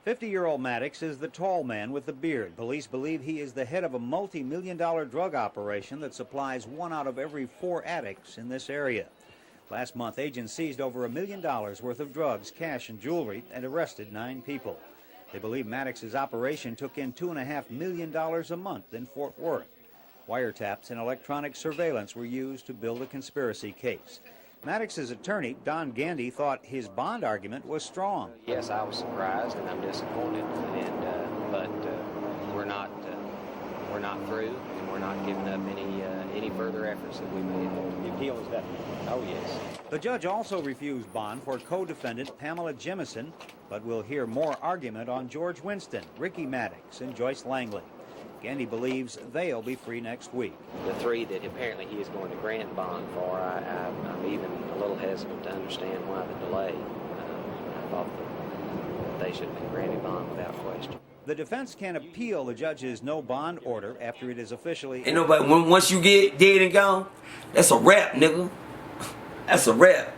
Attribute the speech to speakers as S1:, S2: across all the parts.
S1: 50-year-old Maddox is the tall man with the beard. Police believe he is the head of a multi-million-dollar drug operation that supplies 1 out of every 4 addicts in this area. Last month, agents seized over $1 million worth of drugs, cash, and jewelry and arrested 9 people. They believe Maddox's operation took in $2.5 million a month in Fort Worth. Wiretaps and electronic surveillance were used to build a conspiracy case. Maddox's attorney, Don Gandy, thought his bond argument was strong.
S2: Yes, I was surprised and I'm disappointed, but we're not through, and we're not giving up any further efforts that we made.
S1: The appeal is definite.
S2: Oh yes.
S1: The judge also refused bond for co-defendant Pamela Jimison, but we'll hear more argument on George Winston, Ricky Maddox, and Joyce Langley. Gandy believes they'll be free next week.
S2: The 3 that apparently he is going to grant bond for, I'm even a little hesitant to understand why the delay. I thought that they should have been granted bond without question.
S1: The defense can appeal the judge's no bond order after it is officially...
S3: Ain't nobody, once you get dead and gone, that's a wrap, nigga. That's a wrap.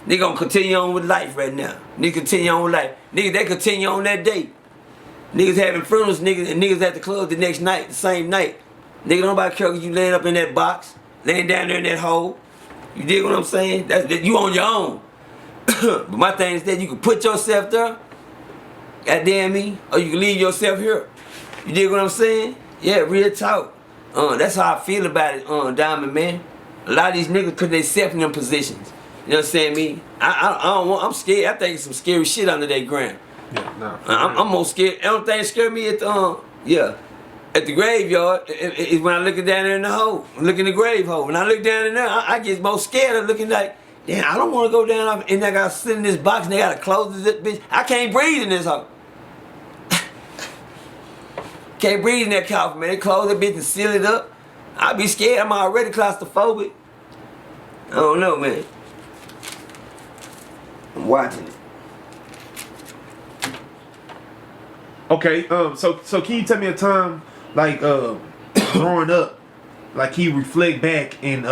S3: Nigga gonna continue on with life right now. Nigga continue on with life. Nigga, they continue on that day. Niggas having funerals, niggas at the club the next night, the same night. Nigga, nobody care if you laying up in that box, laying down there in that hole. You dig what I'm saying? That you on your own. But my thing is that you can put yourself there, goddamn me, or you can leave yourself here. You dig what I'm saying? Yeah, real talk. That's how I feel about it, Diamond, man. A lot of these niggas put themselves in them positions. You know what I'm saying, me? I don't want, I'm scared. I think it's some scary shit under that ground.
S4: Yeah, no.
S3: I'm more scared. The only thing that scared me at the at the graveyard is when I look down there in the hole. Look in the grave hole. When I look down in there, I get more scared of looking like, damn, I don't want to go down and I gotta sit in this box and they gotta close this bitch. I can't breathe in this hole. Can't breathe in that coffin, man. They close that bitch and seal it up. I'd be scared. I'm already claustrophobic. I don't know, man. I'm watching it.
S4: Okay, so can you tell me a time like growing up, like he reflect back and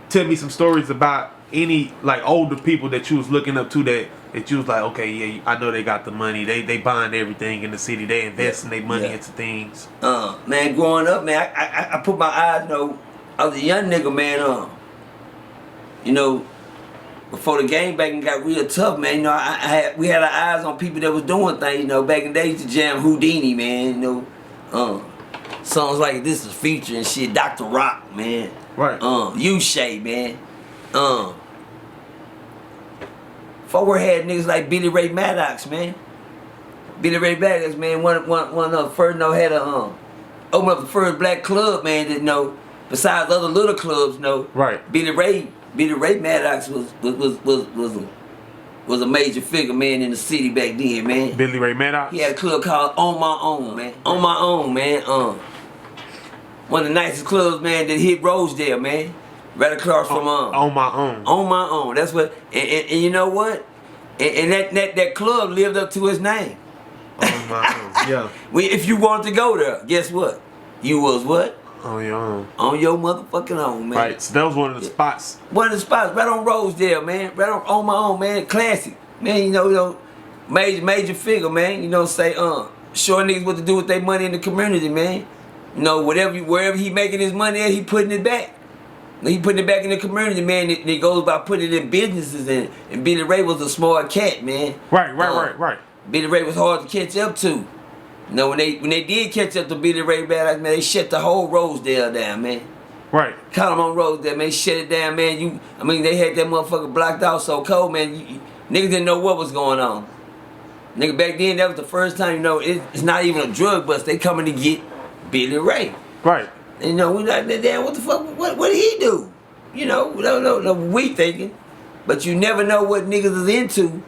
S4: tell me some stories about any like older people that you was looking up to that you was like, okay, yeah, I know they got the money, they buying everything in the city, they investing their money into things.
S3: Man, growing up, man, I put my eyes, you know, I was a young nigga, man, you know, before the game banging got real tough, man, you know, we had our eyes on people that was doing things, you know, back in the day, used to jam Houdini, man, you know, songs like This Is Future and shit, Dr. Rock, man,
S4: right,
S3: U-Shay, man, Forward had niggas like Billy Ray Maddox, man, Billy Ray Maddox, man, one of the first, you know, had a, opened up the first black club, man, that, you know, besides other little clubs, you know,
S4: right,
S3: Billy Ray Maddox was a major figure, man, in the city back then, man.
S4: Billy Ray Maddox?
S3: He had a club called On My Own, man. On My Own, man. One of the nicest clubs, man, that hit Rosedale, man. Right across from
S4: On My Own.
S3: On My Own. That's what. And you know what? And that club lived up to his name.
S4: On My Own. Yeah.
S3: If you wanted to go there, guess what? You was what?
S4: On your own.
S3: On your motherfucking own, man.
S4: Right, so that was one of the spots.
S3: One of the spots, right on Rosedale, man. Right on My Own, man. Classic. Man, you know, major figure, man. You know, say, showing niggas what to do with their money in the community, man. You know, wherever he making his money at, he putting it back. He putting it back in the community, man. It goes by putting it in businesses, and Billy Ray was a smart cat, man.
S4: Right.
S3: Billy Ray was hard to catch up to. You know, when they did catch up to Billy Ray Maddox, man, they shut the whole Rosedale down, man.
S4: Right.
S3: Caught him on Rosedale, man. Shut it down, man. They had that motherfucker blocked out so cold, man. Niggas didn't know what was going on. Nigga, back then, that was the first time, you know, it's not even a drug bust. They coming to get Billy Ray.
S4: Right.
S3: And, you know, we like, damn, what the fuck, what did he do? You know, we don't know what we thinking. But you never know what niggas is into.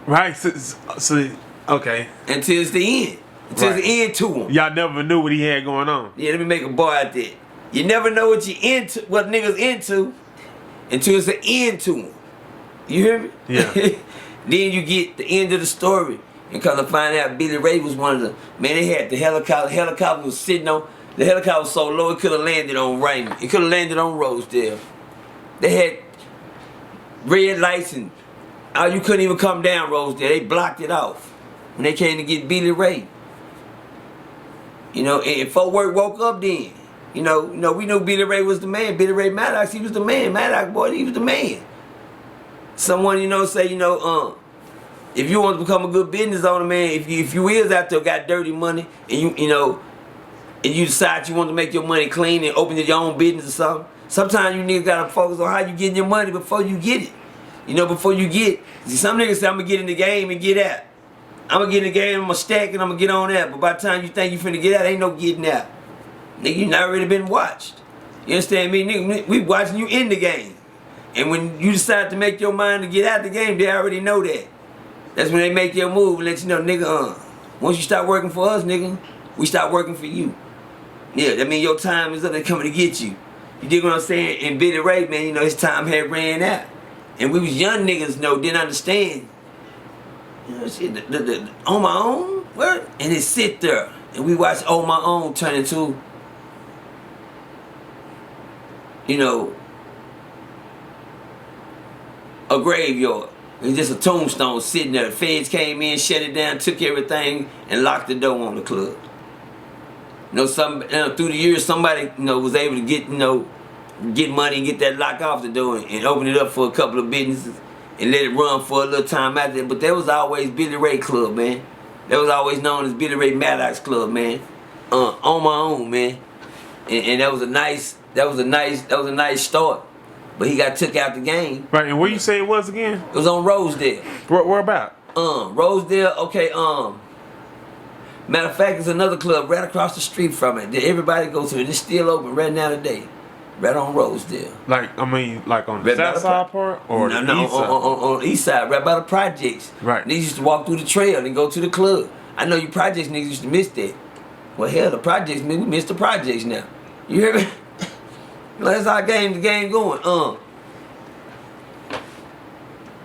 S4: Right, so okay.
S3: Until it's the end. Until it's the end to him.
S4: Y'all never knew what he had going on.
S3: Yeah, let me make a bar out there. You never know what you into, what niggas into, until it's the end to him. You hear me?
S4: Yeah.
S3: Then you get the end of the story, and come to find out Billy Ray was one of the, man, they had the helicopter. The helicopter was sitting on, the helicopter was so low it could have landed on Raymond. It could have landed on Rosedale. They had red lights and Oh, you couldn't even come down Rosedale. They blocked it off when they came to get Billy Ray. You know, and Fort Worth woke up then. You know, we knew Billy Ray was the man. Billy Ray Maddox, he was the man. Maddox, boy, he was the man. Someone, you know, say, if you want to become a good business owner, man, if you is out there got dirty money and and you decide you want to make your money clean and open your own business or something, sometimes you niggas gotta focus on how you getting your money before you get it. You know, before you get. See, some niggas say, I'm gonna get in the game and get out. I'm gonna get in the game, I'm gonna stack and I'm gonna get on that. But by the time you think you finna get out, ain't no getting out. Nigga, you not already been watched. You understand me? Nigga, we watching you in the game. And when you decide to make your mind to get out the game, they already know that. That's when they make your move and let you know, nigga, once you start working for us, nigga, we start working for you. Yeah, that means your time is up, they coming to get you. You dig what I'm saying? And Billy Ray, man, you know, his time had ran out. And we was young niggas, didn't understand. You know, shit, the On My Own, word? And it sit there. And we watch On My Own turn into, a graveyard. It's just a tombstone sitting there. The feds came in, shut it down, took everything, and locked the door on the club. Through the years, somebody, was able to get money and get that lock off the door and open it up for a couple of businesses and let it run for a little time after that. But that was always Billy Ray Club, man. That was always known as Billy Ray Maddox Club, man. On My Own, man. And that was a nice start. But he got took out the game.
S4: Right, and where you say it was again?
S3: It was on Rosedale.
S4: Where about?
S3: Rosedale, okay, matter of fact, there's another club right across the street from it that everybody goes to. It's still open right now today. Right on Rosedale.
S4: Like on the
S3: right
S4: south side part? Or
S3: no,
S4: the east side?
S3: On the east side, right by the projects.
S4: Right.
S3: Niggas used to walk through the trail and go to the club. I know you projects niggas used to miss that. Well, hell, the projects, nigga, we miss the projects now. You hear me? That's how the game going.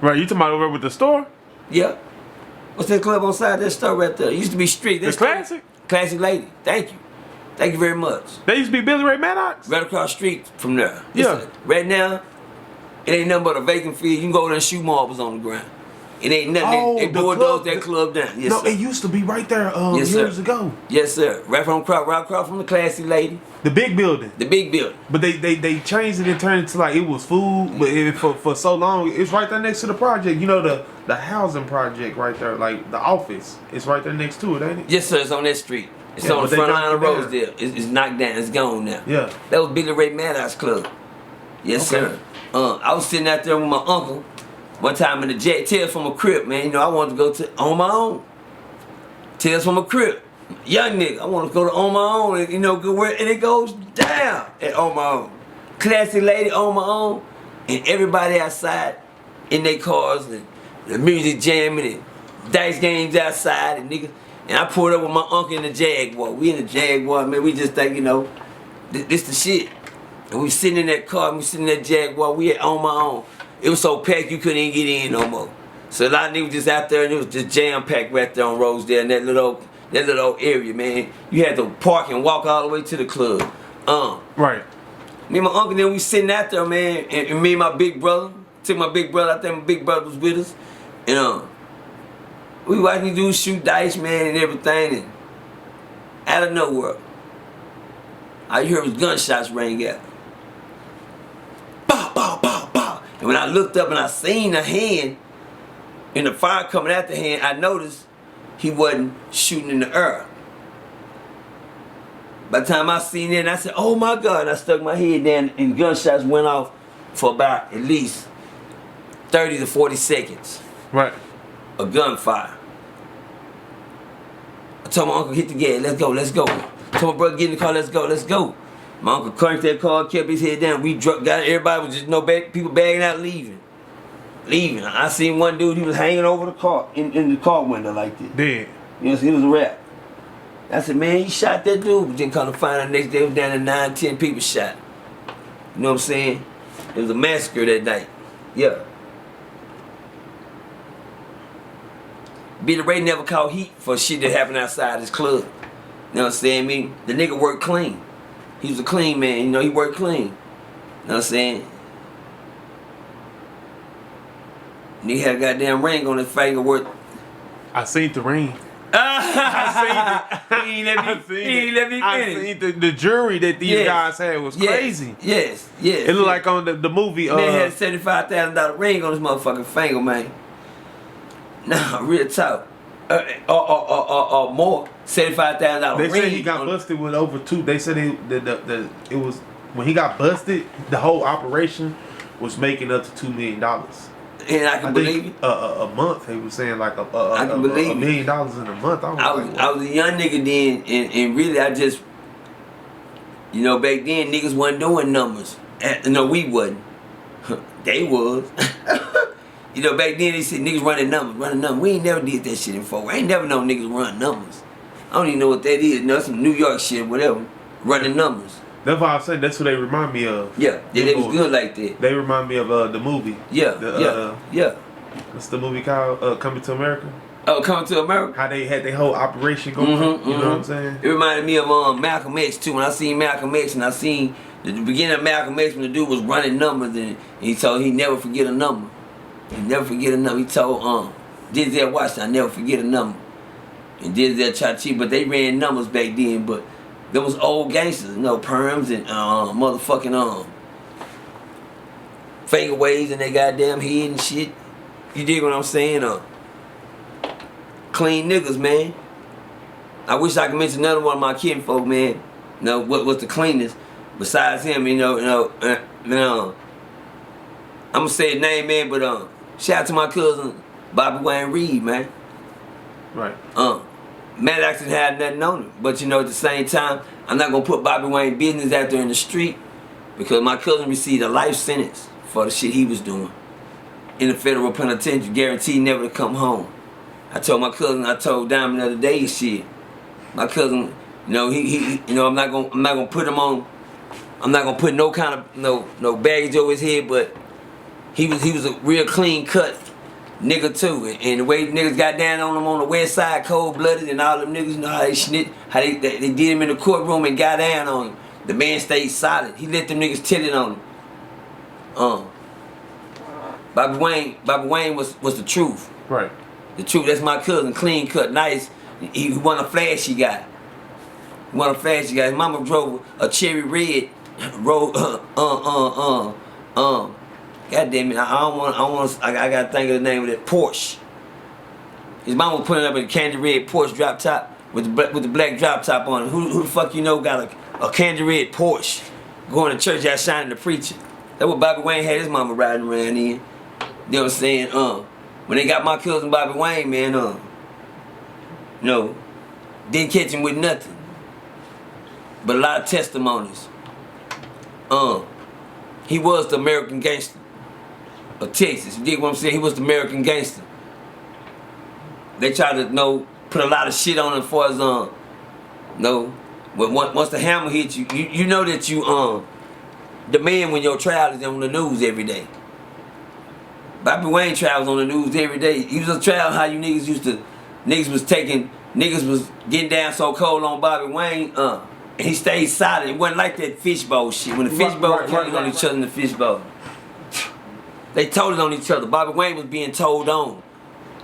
S4: Right, you talking about over with the store?
S3: Yeah. What's that club on side that store right there? It used to be street.
S4: The Classic?
S3: Classic Lady. Thank you. Thank you very much.
S4: They used to be Billy Ray Maddox?
S3: Right across the street from there.
S4: Yeah.
S3: Right now, it ain't nothing but a vacant field. You can go over there and shoot marbles on the ground. It ain't nothing. They bulldozed that club down. Yes, sir.
S4: It used to be right there
S3: yes,
S4: years
S3: sir.
S4: ago.
S3: Yes, sir. Right across from the Classy Lady.
S4: The big building.
S3: The big building.
S4: But they changed it and turned it to like it was food, but for so long, it's right there next to the project. You know, the housing project right there, like the office. It's right there next to it, ain't it?
S3: Yes, sir. It's on that street. It's on the front line of
S4: knocked
S3: Rosedale. It's knocked down. It's gone now.
S4: Yeah.
S3: That was Billy Ray Maddox Club. Yes,
S4: Okay.
S3: sir. I was sitting out there with my uncle one time in the jet. Tales from a crib, man. I wanted to go to On My Own. Tales from a crib. Young nigga. I want to go to On My Own and, go where, and it goes down at On My Own. Classy Lady On My Own. And everybody outside in their cars and the music jamming and dice games outside and niggas. And I pulled up with my uncle in the Jaguar. We in the Jaguar, man. We just think, this the shit. And we sitting in that car, we sitting in that Jaguar. We had On My Own. It was so packed you couldn't even get in no more. So a lot of niggas just out there and it was just jam packed right there on Rosedale in that little area, man. You had to park and walk all the way to the club.
S4: Right.
S3: Me and my uncle, then we sitting out there, man, and me and my big brother. Took my big brother out there. My big brother was with us, and we watching dudes shoot dice, man, and everything. And out of nowhere, all you heard was gunshots ring out. Bow, bow, bow, bow. And when I looked up and I seen a hand and the fire coming out the hand, I noticed he wasn't shooting in the air. By the time I seen it, I said, oh my God. And I stuck my head down and gunshots went off for about at least 30 to 40 seconds.
S4: Right.
S3: A gunfire. I told my uncle, hit the gas, let's go, let's go. I told my brother, get in the car, let's go, let's go. My uncle cranked that car, kept his head down. We got everybody was just people bagging out, leaving. I seen one dude, he was hanging over the car, in the car window like this.
S4: Dead.
S3: He was a rap. I said, man, he shot that dude. But then come to find out the next day, it was down to 9, 10 people shot. You know what I'm saying? It was a massacre that night. Yeah. Billy Ray never caught heat for shit that happened outside his club. You know what I'm saying? The nigga worked clean. He was a clean man, he worked clean. You know what I'm saying? Nigga had a goddamn ring on his finger worth.
S4: I seen the ring.
S3: I seen it. He ain't let me finish.
S4: I seen the jury that these guys had was crazy.
S3: Yes.
S4: It looked like on the movie.
S3: Man had a $75,000 ring on his motherfucking finger, man. Nah, real talk. Or more. $75,000 ring.
S4: They said he got busted with over two. They said it was when he got busted, the whole operation was making up to $2 million.
S3: And I can believe it.
S4: A month, he was saying like
S3: I can believe
S4: $1 million in a month.
S3: I was a young nigga then, and really I just, you know, back then niggas wasn't doing numbers. No, we wasn't. They was. You know, back then they said niggas running numbers. We ain't never did that shit before. I ain't never known niggas run numbers. I don't even know what that is. You know, some New York shit, whatever. Running numbers.
S4: That's why I said that's what they remind me of.
S3: Yeah, they was good like that.
S4: They remind me of the movie.
S3: Yeah.
S4: What's the movie called? Coming to America.
S3: Oh, Coming to America.
S4: How they had their whole operation going. You know what I'm saying?
S3: It reminded me of Malcolm X too. When I seen Malcolm X and I seen the beginning of Malcolm X when the dude was running numbers and he told he never forget a number. He never forget a number. He told Denzel Washington, I never forget a number. And Denzel tried to cheat, but they ran numbers back then. But there was old gangsters, you know, perms and motherfucking finger waves and they goddamn head and shit. You dig what I'm saying? Clean niggas, man. I wish I could mention another one of my kinfolk, man. You know, what was the cleanest besides him, you know, I'm gonna say his name, man, but shout out to my cousin Bobby Wayne Reed, man.
S4: Right.
S3: Maddox didn't have nothing on him, but you know, at the same time, I'm not gonna put Bobby Wayne business out there in the street because my cousin received a life sentence for the shit he was doing in the federal penitentiary, guaranteed never to come home. I told my cousin, I told Diamond the other day, shit. My cousin, you know, he you know, I'm not gonna put him on. I'm not gonna put no kind of no baggage over his head, but he was a real clean cut nigga too, and the way niggas got down on him on the west side, cold blooded, and all them niggas, you know how they snitch, how they did him in the courtroom and got down on him. The man stayed solid. He let them niggas tell it on him. Bobby Wayne was the truth.
S4: Right.
S3: The truth. That's my cousin, clean cut, nice. He won a flashy guy. His mama drove a cherry red road. God damn it! I gotta think of the name of that Porsche. His mom was putting up a candy red Porsche drop top with the black drop top on it. Who the fuck you know got a candy red Porsche going to church out shining the preacher? That's what Bobby Wayne had his mama riding around in. You know what I'm saying? When they got my cousin Bobby Wayne, man, no, didn't catch him with nothing, but a lot of testimonies. He was the American gangster of Texas. You dig what I'm saying? He was the American gangster. They tried to put a lot of shit on him as far as but once the hammer hits you, you know that you the man when your trial is on the news every day. Bobby Wayne trial was on the news every day. He was a trial how you niggas was getting down so cold on Bobby Wayne, and he stayed silent. It wasn't like that fishbowl shit. When the fishbowl told on each other in the fishbowl. They told it on each other. Bobby Wayne was being told on.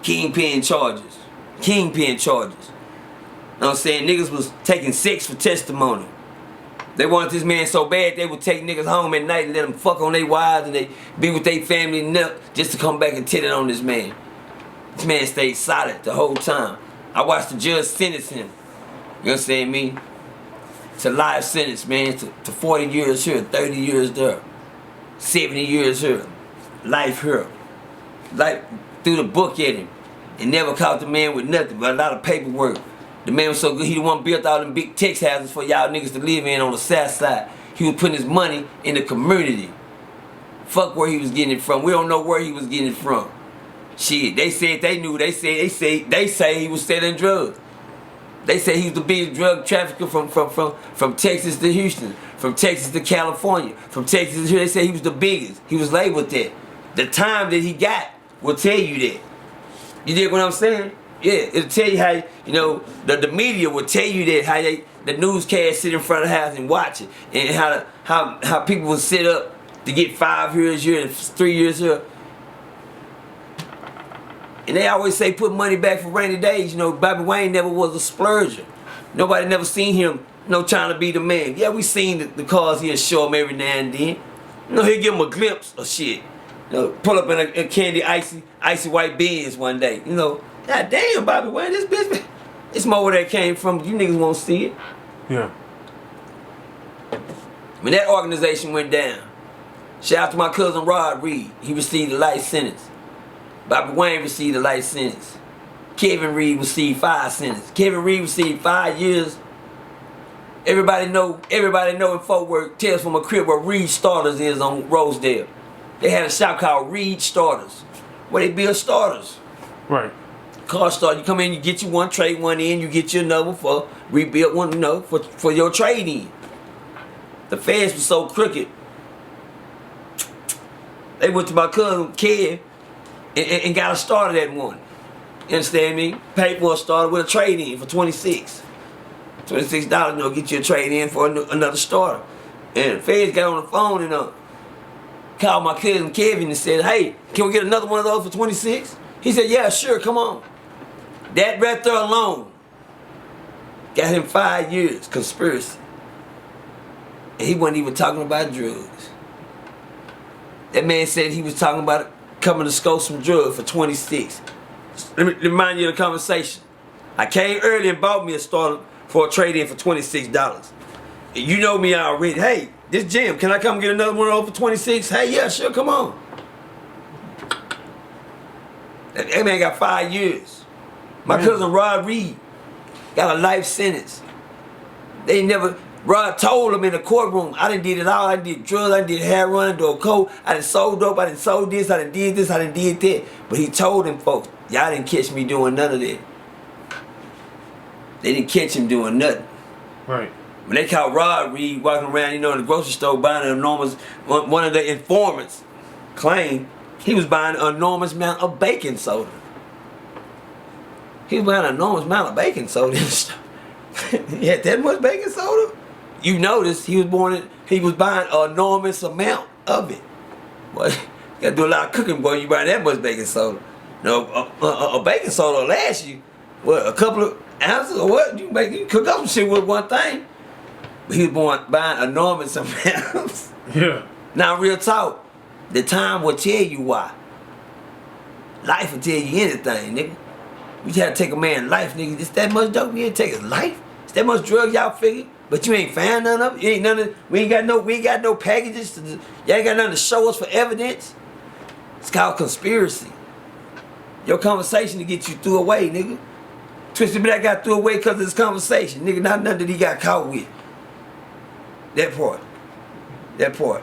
S3: Kingpin charges. You know what I'm saying? Niggas was taking sex for testimony. They wanted this man so bad they would take niggas home at night and let them fuck on their wives and they be with their family enough just to come back and tell it on this man. This man stayed silent the whole time. I watched the judge sentence him. You understand me? It's a life sentence, man, to 40 years here, 30 years there, 70 years here, life here. Like, threw the book at him and never caught the man with nothing but a lot of paperwork. The man was so good, he the one built all them big Tex houses for y'all niggas to live in on the south side. He was putting his money in the community. Fuck where he was getting it from. We don't know where he was getting it from. Shit, they said they knew. They say he was selling drugs. They say he was the biggest drug trafficker from Texas to Houston, from Texas to California, from Texas to here. They say he was the biggest. He was labeled that. The time that he got will tell you that. You dig what I'm saying? Yeah, it'll tell you how, you know, the media will tell you that, how the newscast sit in front of the house and watch it, and how people will sit up to get 5 years here and 3 years here. And they always say put money back for rainy days. You know, Bobby Wayne never was a splurger. Nobody never seen him, you know, trying to be the man. Yeah, we seen the cars he'll show him every now and then. You know, he'll give him a glimpse of shit. You know, pull up in a candy icy white Benz one day. You know, God damn, Bobby Wayne, this bitch, it's more where that came from. You niggas won't see it.
S4: Yeah.
S3: When that organization went down, shout out to my cousin Rod Reed. He received a life sentence. Bobby Wayne received a life sentence. Kevin Reed received 5 sentences. Kevin Reed received 5 years. Everybody know in Fort Worth, Tales from a Crib where Reed Starters is on Rosedale. They had a shop called Reed Starters, where they build starters.
S4: Right.
S3: Car starter, you come in, you get you one, trade one in, you get you another for rebuild one, you know, for your trade in. The feds was so crooked. They went to my cousin Kev and got a starter that one. You understand me? Paid for a starter with a trade in for $26. $26, you know, get you a trade in for another starter. And the feds got on the phone and called my cousin Kevin and said, hey, can we get another one of those for $26? He said, yeah, sure, come on. That right there alone got him 5 years, conspiracy. And he wasn't even talking about drugs. That man said he was talking about coming to score some drugs for $26. Let me remind you of the conversation. I came early and bought me a starter for a trade-in for $26. And you know me already. Hey, this Jim, can I come get another one over for $26? Hey, yeah, sure, come on. That man got 5 years. My cousin Rod Reed got a life sentence. They never, Rod told him in the courtroom, I done did it all. I did drugs, I did heroin, I did coke, I done sold dope, I done sold this, I done did this, I done did that. But he told them folks, y'all didn't catch me doing none of that. They didn't catch him doing nothing.
S4: Right.
S3: When they caught Rod Reed walking around, you know, in the grocery store buying an enormous, one of the informants claimed he was buying an enormous amount of baking soda. He was buying an enormous amount of baking soda in the store. He had that much baking soda? You notice he was buying an enormous amount of it. Boy, you gotta do a lot of cooking, boy, you buy that much baking soda. No, a baking soda will last you, what, a couple of ounces or what? You can cook up some shit with one thing. But he was buying enormous amounts.
S4: Yeah.
S3: Now, real talk, the time will tell you why. Life will tell you anything, nigga. We try to take a man's life, nigga. It's that much dope, we ain't take his life. It's that much drug, y'all figure. But you ain't found none of it. You ain't none of, we ain't got no packages. Y'all ain't got nothing to show us for evidence. It's called conspiracy. Your conversation to get you threw away, nigga. Twisted Black got threw away because of this conversation. Nigga, not nothing that he got caught with. That part. That part.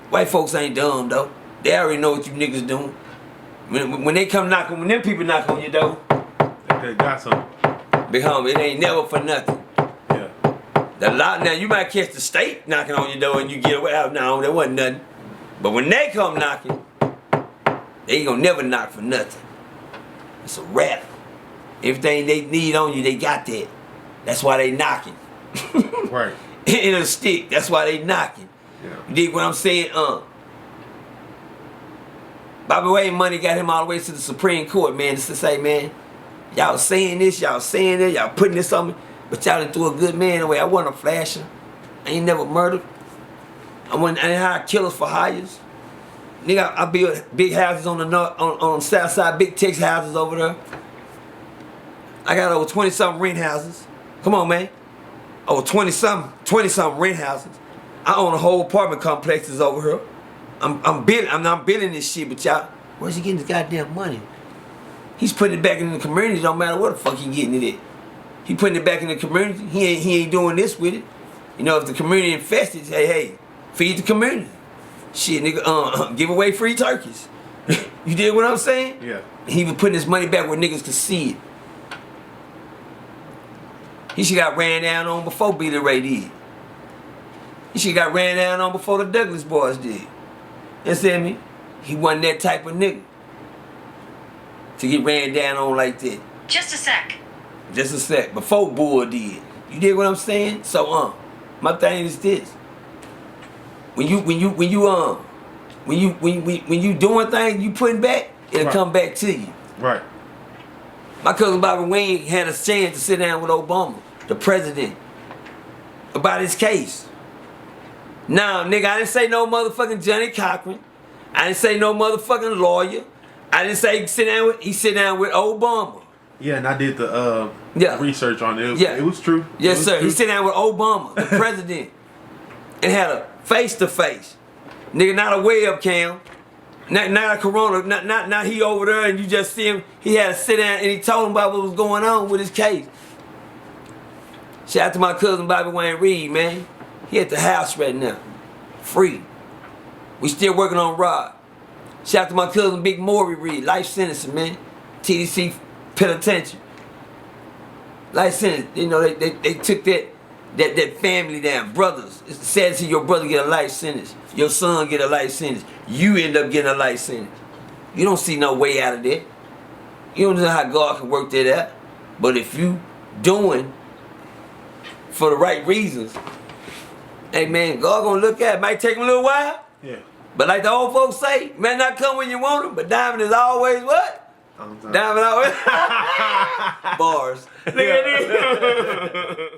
S3: White folks ain't dumb, though. They already know what you niggas doing. When they come knocking, when them people knock on your door,
S4: They got something.
S3: big homie, it ain't never for nothing.
S4: Yeah.
S3: The lot now, you might catch the state knocking on your door and you get away. No, there wasn't nothing. But when they come knocking, they ain't gonna never knock for nothing. It's a wrap. Everything they need on you, they got that. That's why they knocking.
S4: Right.
S3: In a stick. That's why they knocking.
S4: Yeah.
S3: You dig what I'm saying? Bobby Wayne money got him all the way to the Supreme Court, man. Just to say, man, y'all saying this, y'all saying that, y'all putting this on me, but y'all done threw a good man away. I wasn't a flasher. I ain't never murdered. I didn't hire killers for hires. Nigga, I built big houses on the north, on the south side, big Texas houses over there. I got over 20-something rent houses. Come on, man. Over 20-something rent houses. I own a whole apartment complexes over here. I'm building this shit, but y'all, where's he getting this goddamn money? He's putting it back in the community, don't matter what the fuck he getting it at. He putting it back in the community, he ain't doing this with it. You know, if the community infested, hey, feed the community. Shit, nigga, give away free turkeys. You dig what I'm saying?
S4: Yeah.
S3: He was putting his money back where niggas could see it. He should got ran down on before Billy Ray did. He should got ran down on before the Douglas boys did. You understand me? He wasn't that type of nigga to get ran down on like that.
S5: Just a sec.
S3: Just a sec. Before Bull did. You dig what I'm saying? So my thing is this. When you doing things, you putting back, It'll come back to you.
S4: Right.
S3: My cousin Bobby Wayne had a chance to sit down with Obama, the president, about his case. Now, nigga, I didn't say no motherfucking Johnny Cochran. I didn't say no motherfucking lawyer. I didn't say he sit down with Obama.
S4: Yeah, and I did the research on it. It was true.
S3: Yes, sir. He sit down with Obama, the president, and had a face-to-face. Nigga, not a webcam. Not a corona. Not he over there and you just see him. He had to sit down and he told him about what was going on with his case. Shout out to my cousin Bobby Wayne Reed, man. He at the house right now. Free. We still working on Rod. Shout out to my cousin Big Maury Reed. Life sentence, man. TDC penitentiary. Life sentence. You know, they took that family down. Brothers. It's sad to see your brother get a life sentence. Your son get a life sentence. You end up getting a life sentence. You don't see no way out of that. You don't know how God can work that out. But if you doing for the right reasons, hey man, God gonna look at it. Might take him a little while.
S4: Yeah.
S3: But like the old folks say, may not come when you want him, but diamond is always what? Diamond always. Bars. Look at this.